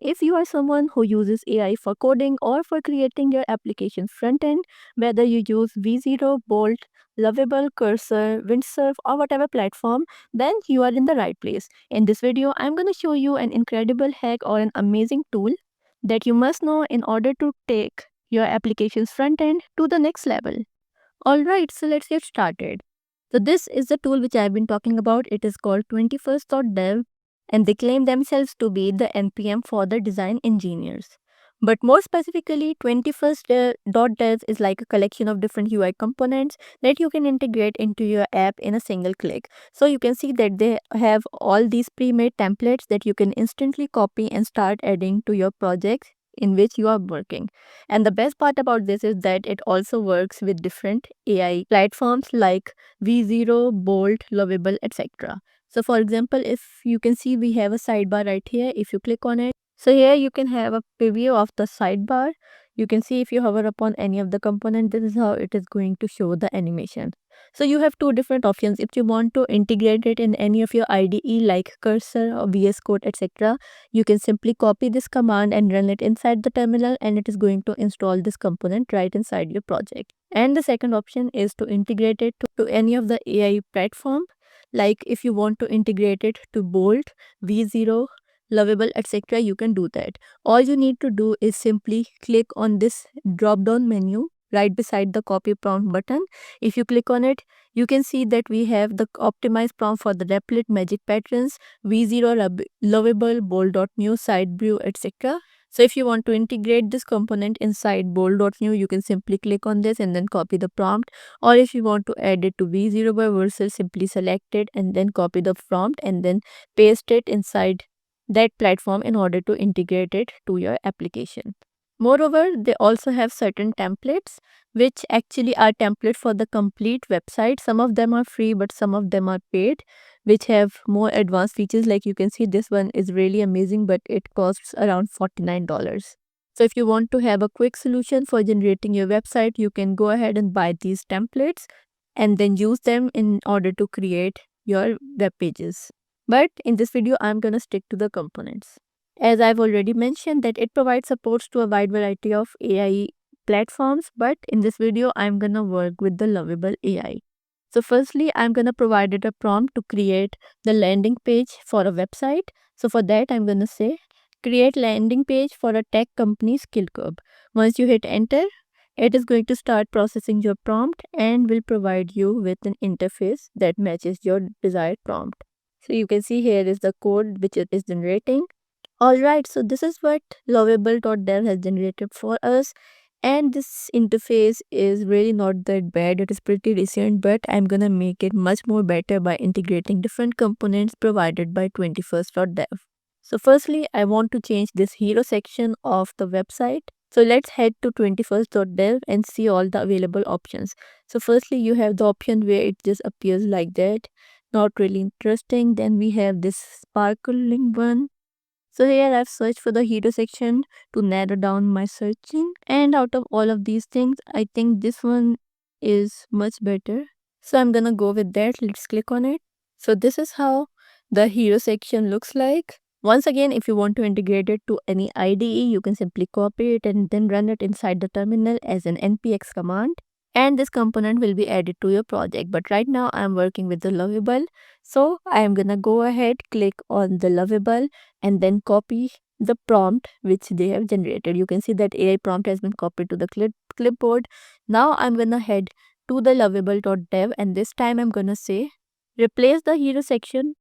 If you are someone who uses AI for coding or for creating your application front end, whether you use V0, Bolt, Lovable, Cursor, Windsurf, or whatever platform, then you are in the right place. In this video, I'm going to show you an incredible hack or an amazing tool that you must know in order to take your application's front end to the next level. Alright, so let's get started. So this is the tool which I've been talking about. It is called 21st.dev and they claim themselves to be the NPM for the design engineers. But more specifically, 21st.dev is like a collection of different UI components that you can integrate into your app in a single click. So you can see that they have all these pre-made templates that you can instantly copy and start adding to your projects in which you are working. And the best part about this is that it also works with different AI platforms like V0, Bolt, Lovable, etc. So for example, if you can see we have a sidebar right here. If you click on it, so here you can have a preview of the sidebar. You can see if you hover upon any of the component, this is how it is going to show the animation. So you have two different options. If you want to integrate it in any of your IDE like Cursor or VS Code, etc., you can simply copy this command and run it inside the terminal and it is going to install this component right inside your project. And the second option is to integrate it to any of the AI platform. Like if you want to integrate it to Bolt, V0, Lovable, etc., you can do that. All you need to do is simply click on this drop down menu right beside the copy prompt button. If you click on it, you can see that we have the optimized prompt for the Replit, Magic Patterns, V0, Lovable, Bold.new, Sideview, etc. So if you want to integrate this component inside Bold.new, you can simply click on this and then copy the prompt. Or if you want to add it to V0 by Vercel, simply select it and then copy the prompt and then paste it inside that platform in order to integrate it to your application. Moreover, they also have certain templates which actually are templates for the complete website. Some of them are free, but some of them are paid, which have more advanced features. Like you can see, this one is really amazing, but it costs around $49. So if you want to have a quick solution for generating your website, you can go ahead and buy these templates and then use them in order to create your web pages. But in this video, I'm going to stick to the components. As I've already mentioned that it provides supports to a wide variety of AI platforms, but in this video, I'm going to work with the Lovable AI. So firstly, I'm going to provide it a prompt to create the landing page for a website. So for that, I'm going to say, create landing page for a tech company skill curve. Once you hit enter, it is going to start processing your prompt and will provide you with an interface that matches your desired prompt. So you can see here is the code which it is generating. Alright, so this is what Lovable.dev has generated for us. And this interface is really not that bad. It is pretty decent, but I'm gonna make it much more better by integrating different components provided by 21st.dev. So firstly, I want to change this hero section of the website. So let's head to 21st.dev and see all the available options. So firstly, you have the option where it just appears like that. Not really interesting. Then we have this sparkling one. So here I've searched for the hero section to narrow down my searching, and out of all of these things, I think this one is much better. So I'm gonna go with that. Let's click on it. So this is how the hero section looks like. Once again, if you want to integrate it to any IDE, you can simply copy it and then run it inside the terminal as an npx command. And this component will be added to your project. But right now I'm working with the Lovable. So I am gonna go ahead, click on the Lovable and then copy the prompt which they have generated. You can see that AI prompt has been copied to the clipboard. Now I'm gonna head to the Lovable.dev and this time I'm gonna say replace the hero section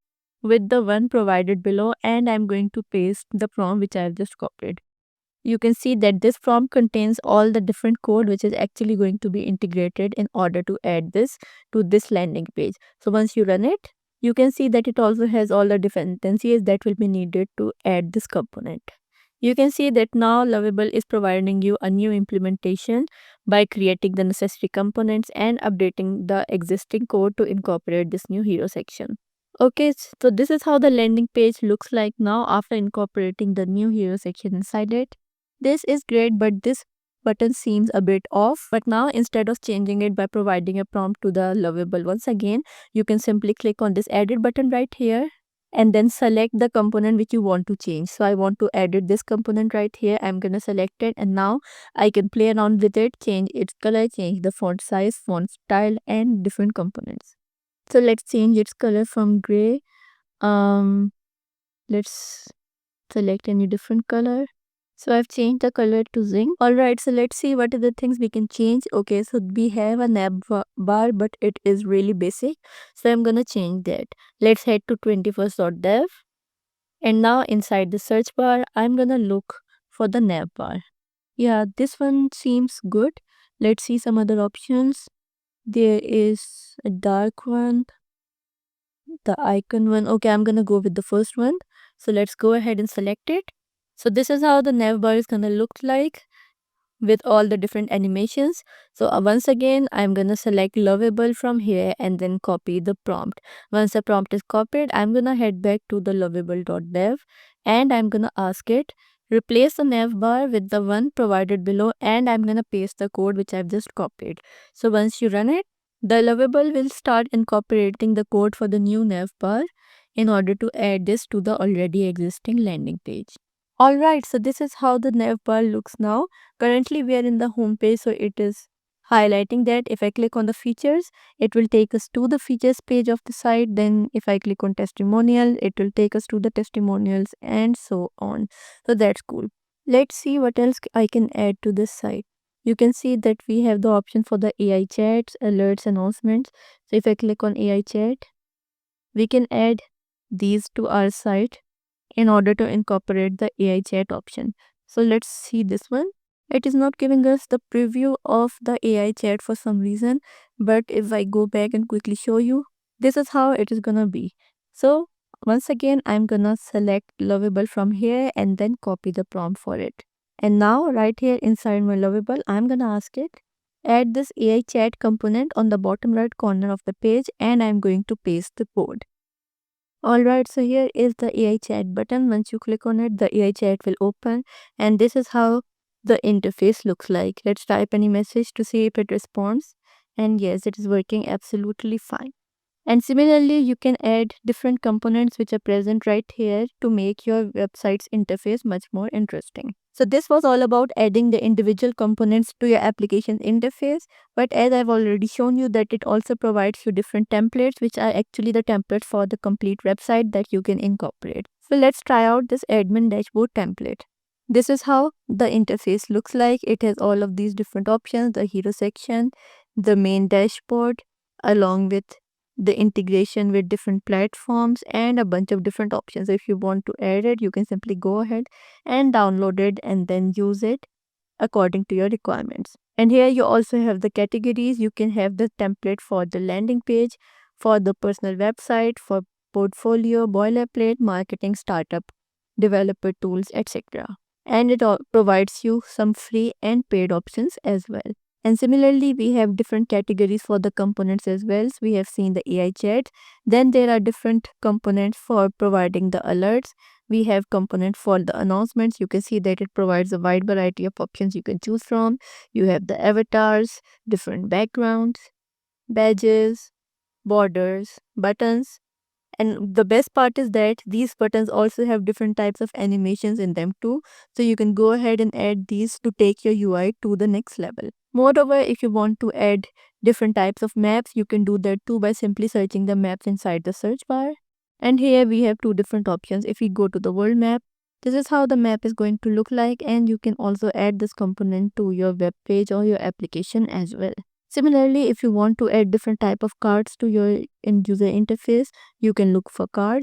with the one provided below, and I'm going to paste the prompt which I have just copied. You can see that this prompt contains all the different code which is actually going to be integrated in order to add this to this landing page. So once you run it, you can see that it also has all the dependencies that will be needed to add this component. You can see that now Lovable is providing you a new implementation by creating the necessary components and updating the existing code to incorporate this new hero section. Okay, so this is how the landing page looks like now after incorporating the new hero section inside it. This is great, but this button seems a bit off. But now instead of changing it by providing a prompt to the Lovable once again, you can simply click on this edit button right here. and then select the component which you want to change. So I want to edit this component right here. I'm gonna select it, and now I can play around with it, change its color, change the font size, font style, and different components. So let's change its color from gray. Let's select any different color. So I've changed the color to zinc. Alright, so let's see what are the things we can change. Okay, so we have a bar, but it is really basic. So I'm gonna change that. Let's head to 21st.dev. And now inside the search bar, I'm gonna look for the nav bar. Yeah, this one seems good. Let's see some other options. There is a dark one, the icon one. Okay, I'm gonna go with the first one. So let's go ahead and select it. So this is how the nav bar is gonna look like with all the different animations. So once again, I'm gonna select Lovable from here and then copy the prompt. Once the prompt is copied, I'm gonna head back to the lovable.dev and I'm gonna ask it replace the nav bar with the one provided below, and I'm gonna paste the code which I've just copied. So once you run it, the Lovable will start incorporating the code for the new nav bar in order to add this to the already existing landing page. Alright, so this is how the nav bar looks now. Currently we are in the home page, so it is highlighting that. If I click on the features, it will take us to the features page of the site. Then if I click on testimonial, it will take us to the testimonials and so on. So that's cool. Let's see what else I can add to this site. You can see that we have the option for the AI chats, alerts, announcements. So if I click on AI chat, we can add these to our site in order to incorporate the AI chat option. So let's see this one. It is not giving us the preview of the AI chat for some reason, but if I go back and quickly show you, this is how it is gonna be. So once again, I'm gonna select Lovable from here and then copy the prompt for it. And now right here inside my Lovable, I'm gonna ask it, add this AI chat component on the bottom right corner of the page, and I'm going to paste the code. Alright, so here is the AI chat button. Once you click on it, the AI chat will open, and this is how the interface looks like. Let's type any message to see if it responds. And yes, it is working absolutely fine. And similarly, you can add different components which are present right here to make your website's interface much more interesting. So this was all about adding the individual components to your application interface. But as I've already shown you that it also provides you different templates, which are actually the templates for the complete website that you can incorporate. So let's try out this admin dashboard template. This is how the interface looks like. It has all of these different options, the hero section, the main dashboard, along with the integration with different platforms and a bunch of different options. If you want to add it, you can simply go ahead and download it and then use it according to your requirements. And here you also have the categories. You can have the template for the landing page, for the personal website, for portfolio, boilerplate, marketing, startup, developer tools, etc. And it all provides you some free and paid options as well. And similarly, we have different categories for the components as well. So we have seen the AI chat. Then there are different components for providing the alerts. We have component for the announcements. You can see that it provides a wide variety of options you can choose from. You have the avatars, different backgrounds, badges, borders, buttons. And the best part is that these buttons also have different types of animations in them too. So you can go ahead and add these to take your UI to the next level. Moreover, if you want to add different types of maps, you can do that too by simply searching the maps inside the search bar. And here we have two different options. If we go to the world map, this is how the map is going to look like, and you can also add this component to your web page or your application as well. Similarly, if you want to add different type of cards to your end user interface, you can look for card.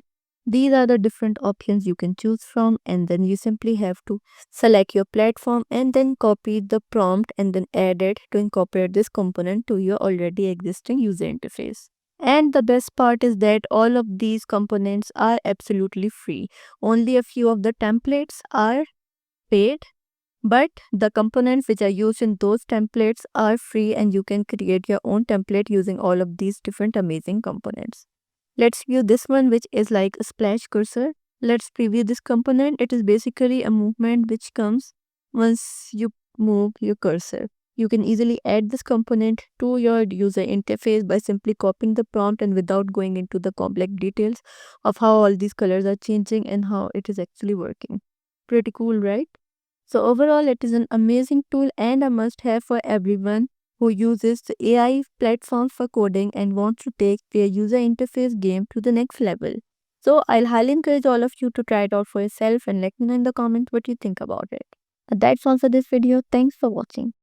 These are the different options you can choose from, and then you simply have to select your platform and then copy the prompt and then add it to incorporate this component to your already existing user interface. And the best part is that all of these components are absolutely free. Only a few of the templates are paid, but the components which are used in those templates are free, and you can create your own template using all of these different amazing components. Let's view this one, which is like a splash cursor. Let's preview this component. It is basically a movement which comes once you move your cursor. You can easily add this component to your user interface by simply copying the prompt and without going into the complex details of how all these colors are changing and how it is actually working. Pretty cool, right? So overall, it is an amazing tool and a must-have for everyone who uses the AI platform for coding and wants to take their user interface game to the next level. So I'll highly encourage all of you to try it out for yourself and let me know in the comments what you think about it. That's all for this video. Thanks for watching.